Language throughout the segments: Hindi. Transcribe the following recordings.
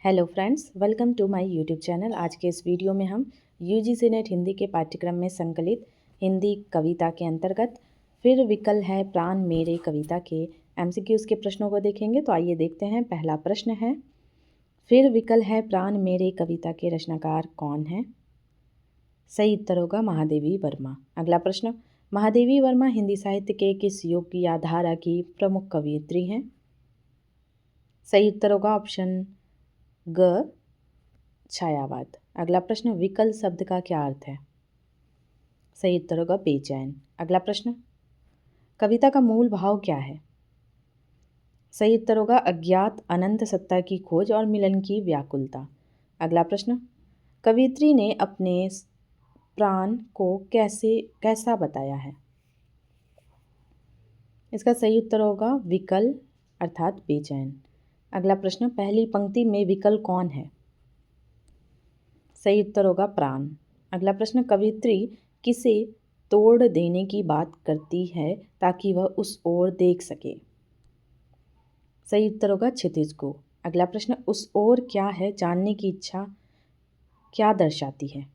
Hello friends, welcome to my YouTube channel. आज के इस वीडियो में हम यूजीसी नेट हिंदी के पाठ्यक्रम में संकलित हिंदी कविता के अंतर्गत फिर विकल है प्राण मेरे कविता के एमसीक्यूज़ के प्रश्नों को देखेंगे। तो आइए देखते हैं। पहला प्रश्न है, फिर विकल है प्राण मेरे कविता के रचनाकार कौन है? सही उत्तर होगा महादेवी वर्मा। अगला प्रश्न, महादेवी वर्मा हिंदी साहित्य के किस युग या धारा की प्रमुख कवयित्री हैं? सही उत्तर होगा ऑप्शन ग, छायावाद। अगला प्रश्न, विकल शब्द का क्या अर्थ है? सही उत्तर होगा बेचैन। अगला प्रश्न, कविता का मूल भाव क्या है? सही उत्तर होगा अज्ञात अनंत सत्ता की खोज और मिलन की व्याकुलता। अगला प्रश्न, कवियत्री ने अपने प्राण को कैसा बताया है? इसका सही उत्तर होगा विकल अर्थात बेचैन। अगला प्रश्न, पहली पंक्ति में विकल कौन है? सही उत्तर होगा प्राण। अगला प्रश्न, कवियत्री किसे तोड़ देने की बात करती है ताकि वह उस ओर देख सके? सही उत्तर होगा क्षितिज को। अगला प्रश्न, उस ओर क्या है जानने की इच्छा क्या दर्शाती है?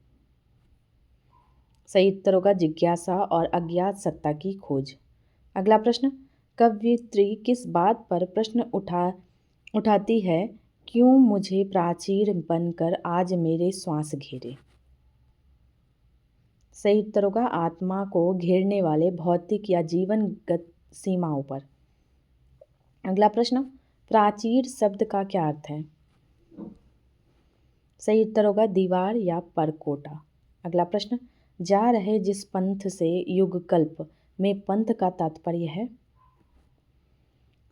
सही उत्तर होगा जिज्ञासा और अज्ञात सत्ता की खोज। अगला प्रश्न, कवियत्री किस बात पर प्रश्न उठाती है, क्यों मुझे प्राचीर बनकर आज मेरे श्वास घेरे? सही उत्तर होगा आत्मा को घेरने वाले भौतिक या जीवनगत सीमाओं पर। अगला प्रश्न, प्राचीर शब्द का क्या अर्थ है? सही उत्तर होगा दीवार या परकोटा। अगला प्रश्न, जा रहे जिस पंथ से युगकल्प में पंथ का तात्पर्य है?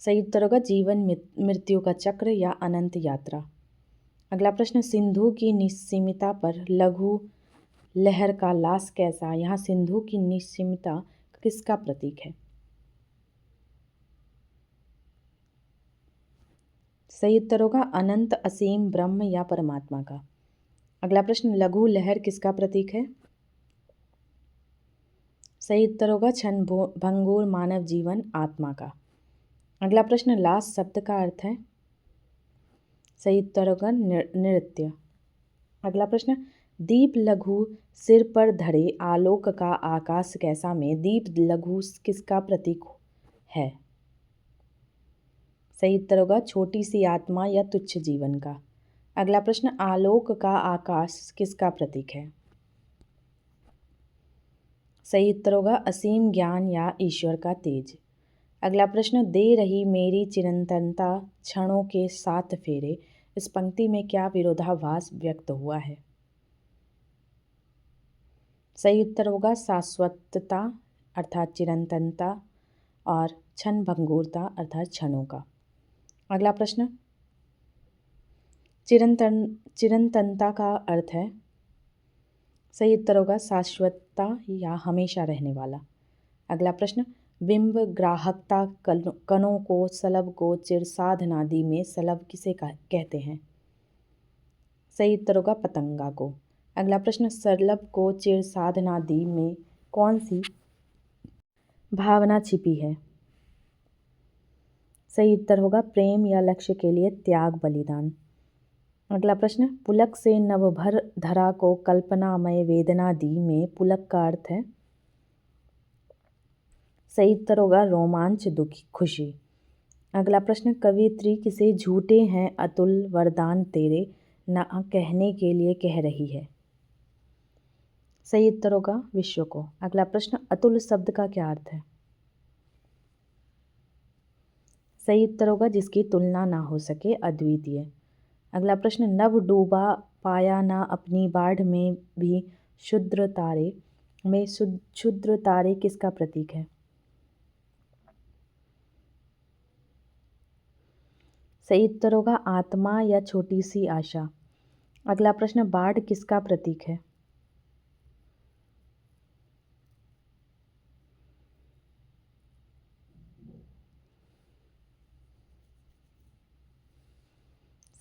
सही उत्तर होगा जीवन मृत्यु का चक्र या अनंत यात्रा। अगला प्रश्न, सिंधु की निस्सीमता पर लघु लहर का लाश कैसा? यहाँ सिंधु की निस्सीमता किसका प्रतीक है? सही उत्तर होगा अनंत असीम ब्रह्म या परमात्मा का। अगला प्रश्न, लघु लहर किसका प्रतीक है? सही उत्तर होगा क्षण भंगुर मानव जीवन आत्मा का। अगला प्रश्न, लाश शब्द का अर्थ है? सही उत्तर होगा नृत्य। अगला प्रश्न, दीप लघु सिर पर धरे आलोक का आकाश कैसा में दीप लघु किसका प्रतीक है? सही उत्तर होगा छोटी सी आत्मा या तुच्छ जीवन का। अगला प्रश्न, आलोक का आकाश किसका प्रतीक है? सही उत्तर होगा असीम ज्ञान या ईश्वर का तेज। अगला प्रश्न, दे रही मेरी चिरंतनता क्षणों के साथ फेरे, इस पंक्ति में क्या विरोधाभास व्यक्त हुआ है? सही उत्तर होगा शाश्वतता अर्थात चिरंतनता और क्षण भंगुरता अर्थात क्षणों का। अगला प्रश्न, चिरंतनता का अर्थ है? सही उत्तर होगा शाश्वतता या हमेशा रहने वाला। अगला प्रश्न, बिंब ग्राहकता कणों को सलब को चिर साधनादि में सलब किसे कहते हैं? सही उत्तर होगा पतंगा को। अगला प्रश्न, सरलब को चिर साधनादि में कौन सी भावना छिपी है? सही उत्तर होगा प्रेम या लक्ष्य के लिए त्याग बलिदान। अगला प्रश्न, पुलक से नवभर धरा को कल्पनामय वेदना दी में पुलक का अर्थ है? सही उत्तर होगा रोमांच दुखी खुशी। अगला प्रश्न, कवियत्री किसे झूठे हैं अतुल वरदान तेरे न कहने के लिए कह रही है? सही उत्तर होगा विश्व को। अगला प्रश्न, अतुल शब्द का क्या अर्थ है? सही उत्तर होगा जिसकी तुलना ना हो सके, अद्वितीय। अगला प्रश्न, नभ डूबा पाया ना अपनी बाढ़ में भी क्षुद्र तारे किसका प्रतीक है? सही उत्तर होगा आत्मा या छोटी सी आशा। अगला प्रश्न, बाढ़ किसका प्रतीक है?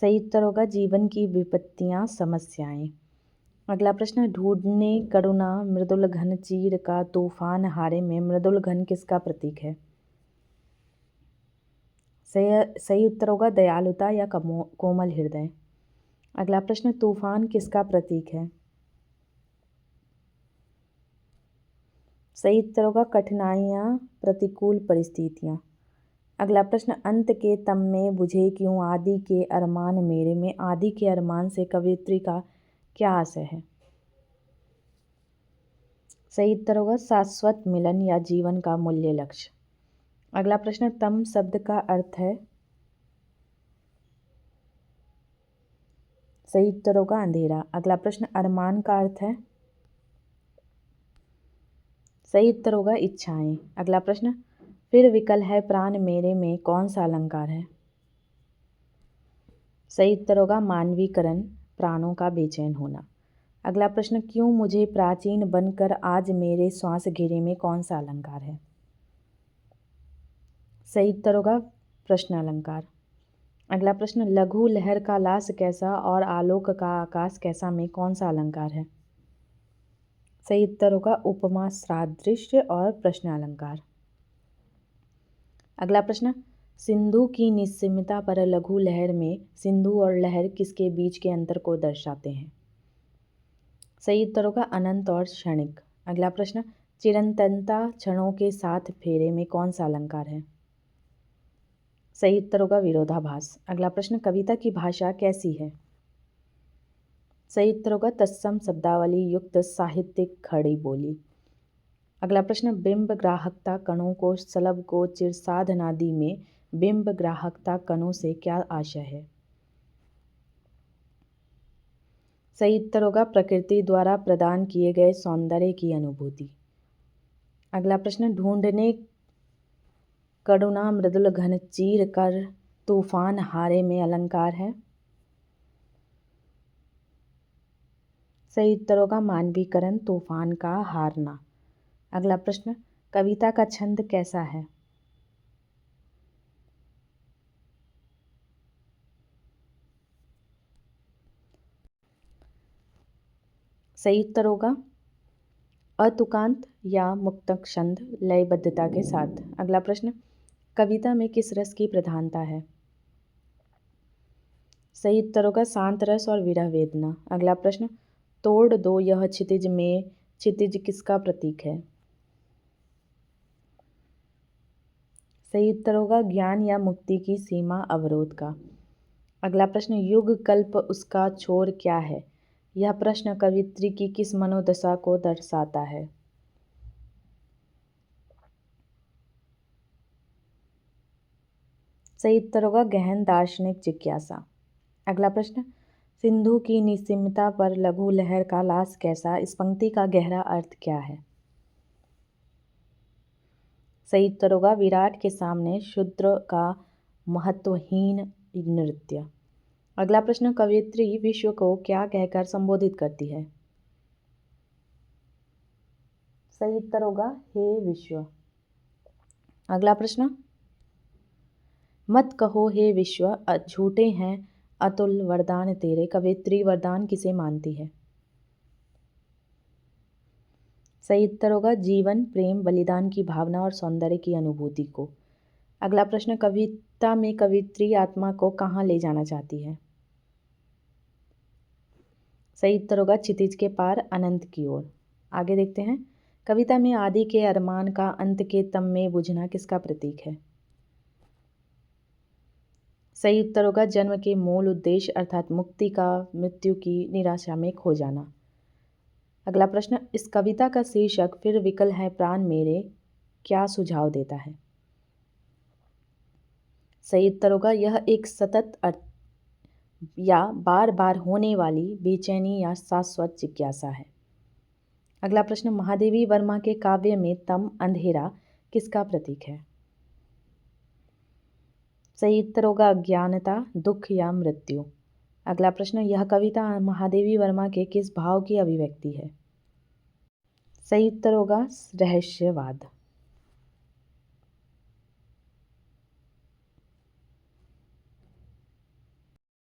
सही उत्तर होगा जीवन की विपत्तियां समस्याएं। अगला प्रश्न, ढूंढने करुणा मृदुल घन चीर का तूफान हारे में मृदुल घन किसका प्रतीक है? सही उत्तर होगा दयालुता या कोमल हृदय। अगला प्रश्न, तूफान किसका प्रतीक है? सही उत्तर होगा कठिनाइयाँ, प्रतिकूल परिस्थितियाँ। अगला प्रश्न, अंत के तम में बुझे क्यों आदि के अरमान मेरे में, आदि के अरमान से कवयित्री का क्या आशय है? सही उत्तर होगा शाश्वत मिलन या जीवन का मूल्य लक्ष्य। अगला प्रश्न, तम शब्द का अर्थ है? सही उत्तर होगा अंधेरा। अगला प्रश्न, अरमान का अर्थ है? सही उत्तर होगा इच्छाएं। अगला प्रश्न, फिर विकल है प्राण मेरे में कौन सा अलंकार है? सही उत्तर होगा मानवीकरण, प्राणों का बेचैन होना। अगला प्रश्न, क्यों मुझे प्राचीन बनकर आज मेरे श्वास घेरे में कौन सा अलंकार है? सही उत्तर होगा प्रश्न अलंकार। अगला प्रश्न, लघु लहर का लाश कैसा और आलोक का आकाश कैसा में कौन सा अलंकार है? सही उत्तर होगा उपमा, सादृश्य और प्रश्न अलंकार। अगला प्रश्न, सिंधु की निस्सीमता पर लघु लहर में सिंधु और लहर किसके बीच के अंतर को दर्शाते हैं? सही उत्तर होगा अनंत और क्षणिक। अगला प्रश्न, चिरंतनता क्षणों के साथ फेरे में कौन सा अलंकार है? सही उत्तर होगा विरोधाभास। अगला प्रश्न, कविता की भाषा कैसी है? सही उत्तर होगा तत्सम शब्दावली युक्त साहित्यिक खड़ी बोली। अगला प्रश्न, बिंब ग्राहकता कणों को सलब को चिर साधनादि में बिंब ग्राहकता कणों से क्या आशय है? सही उत्तर होगा प्रकृति द्वारा प्रदान किए गए सौंदर्य की अनुभूति। अगला प्रश्न, ढूंढने करुणा मृदुल घन चीर कर तूफान हारे में अलंकार है? सही उत्तर होगा मानवीकरण, तूफान का हारना। अगला प्रश्न, कविता का छंद कैसा है? सही उत्तर होगा अतुकांत या मुक्तक छंद लयबद्धता के साथ। अगला प्रश्न, कविता में किस रस की प्रधानता है? सही उत्तर होगा शांत रस और विरह वेदना। अगला प्रश्न, तोड़ दो यह क्षितिज में क्षितिज किसका प्रतीक है? सही उत्तर होगा ज्ञान या मुक्ति की सीमा अवरोध का। अगला प्रश्न, युग कल्प उसका छोर क्या है? यह प्रश्न कवित्री की किस मनोदशा को दर्शाता है? सही उत्तर होगा गहन दार्शनिक जिज्ञासा। अगला प्रश्न, सिंधु की निस्सीमता पर लघु लहर का लाश कैसा, इस पंक्ति का गहरा अर्थ क्या है? सही उत्तर होगा विराट के सामने शूद्र का महत्वहीन नृत्य। अगला प्रश्न, कवियत्री विश्व को क्या कहकर संबोधित करती है? सही उत्तर होगा हे विश्व। अगला प्रश्न, मत कहो हे विश्व झूठे हैं अतुल वरदान तेरे, कवियत्री वरदान किसे मानती है? सही उत्तर होगा जीवन, प्रेम, बलिदान की भावना और सौंदर्य की अनुभूति को। अगला प्रश्न, कविता में कवियत्री आत्मा को कहाँ ले जाना चाहती है? सही उत्तर होगा क्षितिज के पार, अनंत की ओर। आगे देखते हैं, कविता में आदि के अरमान का अंत के तम में बुझना किसका प्रतीक है? सही उत्तर होगा जन्म के मूल उद्देश्य अर्थात मुक्ति का मृत्यु की निराशा में खो जाना। अगला प्रश्न, इस कविता का शीर्षक फिर विकल है प्राण मेरे क्या सुझाव देता है? सही उत्तर होगा यह एक सतत अर्थ या बार बार होने वाली बेचैनी या शाश्वत जिज्ञासा है। अगला प्रश्न, महादेवी वर्मा के काव्य में तम अंधेरा किसका प्रतीक है? सही उत्तर होगा अज्ञानता, दुख या मृत्यु। अगला प्रश्न, यह कविता महादेवी वर्मा के किस भाव की अभिव्यक्ति है? सही उत्तर होगा रहस्यवाद।